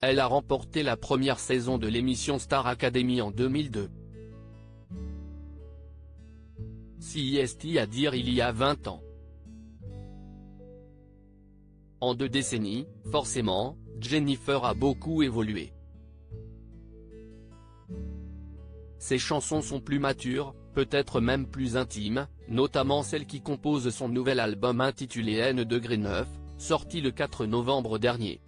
Elle a remporté la première saison de l'émission Star Academy en 2002. CIST à dire il y a 20 ans. En 2 décennies, forcément, Jennifer a beaucoup évolué. Ses chansons sont plus matures, peut-être même plus intimes, notamment celle qui compose son nouvel album intitulé N°9, sorti le 4 novembre dernier.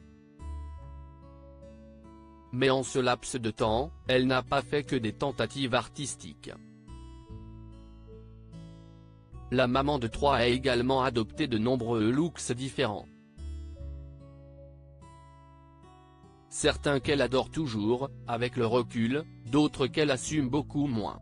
Mais en ce laps de temps, elle n'a pas fait que des tentatives artistiques. La maman de 3 a également adopté de nombreux looks différents. Certains qu'elle adore toujours, avec le recul, d'autres qu'elle assume beaucoup moins.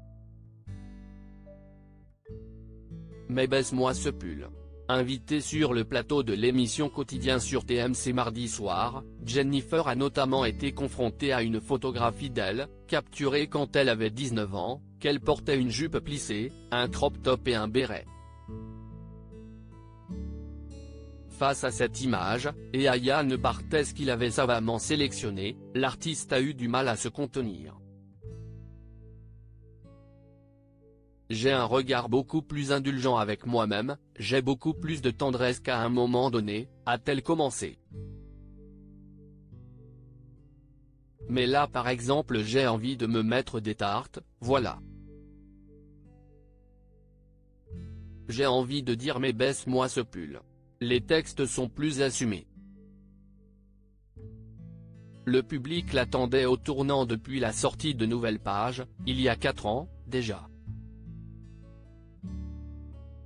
Mais baisse-moi ce pull. Invitée sur le plateau de l'émission Quotidien sur TMC mardi soir, Jennifer a notamment été confrontée à une photographie d'elle, capturée quand elle avait 19 ans, qu'elle portait une jupe plissée, un crop top et un béret. Face à cette image, et à Yann Barthès qu'il avait savamment sélectionné, l'artiste a eu du mal à se contenir. J'ai un regard beaucoup plus indulgent avec moi-même, j'ai beaucoup plus de tendresse qu'à un moment donné, a-t-elle commencé. Mais là par exemple j'ai envie de me mettre des tartes, voilà. J'ai envie de dire mais baisse-moi ce pull. Les textes sont plus assumés. Le public l'attendait au tournant depuis la sortie de Nouvelle Page, il y a 4 ans, déjà.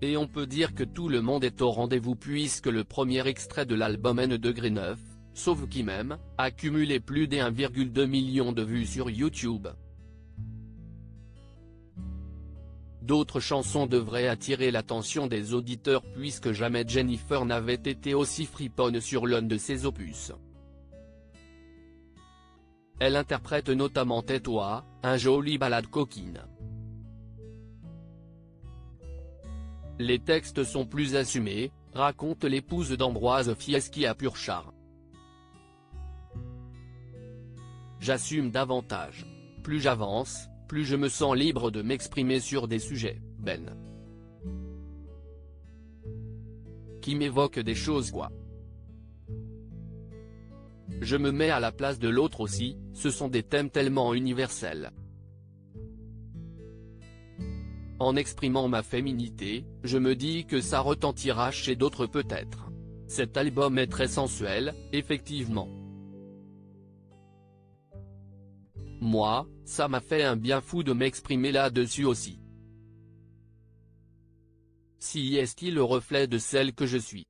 Et on peut dire que tout le monde est au rendez-vous puisque le premier extrait de l'album N°9, sauf qui même, a cumulé plus de 1,2 million de vues sur YouTube. D'autres chansons devraient attirer l'attention des auditeurs puisque jamais Jennifer n'avait été aussi friponne sur l'un de ses opus. Elle interprète notamment Tais-toi, un joli ballade coquine. Les textes sont plus assumés, raconte l'épouse d'Ambroise Fieschi à Purchar. J'assume davantage. Plus j'avance, plus je me sens libre de m'exprimer sur des sujets, qui m'évoquent des choses quoi. Je me mets à la place de l'autre aussi, ce sont des thèmes tellement universels. En exprimant ma féminité, je me dis que ça retentira chez d'autres peut-être. Cet album est très sensuel, effectivement. Moi, ça m'a fait un bien fou de m'exprimer là-dessus aussi. Si est-il le reflet de celle que je suis.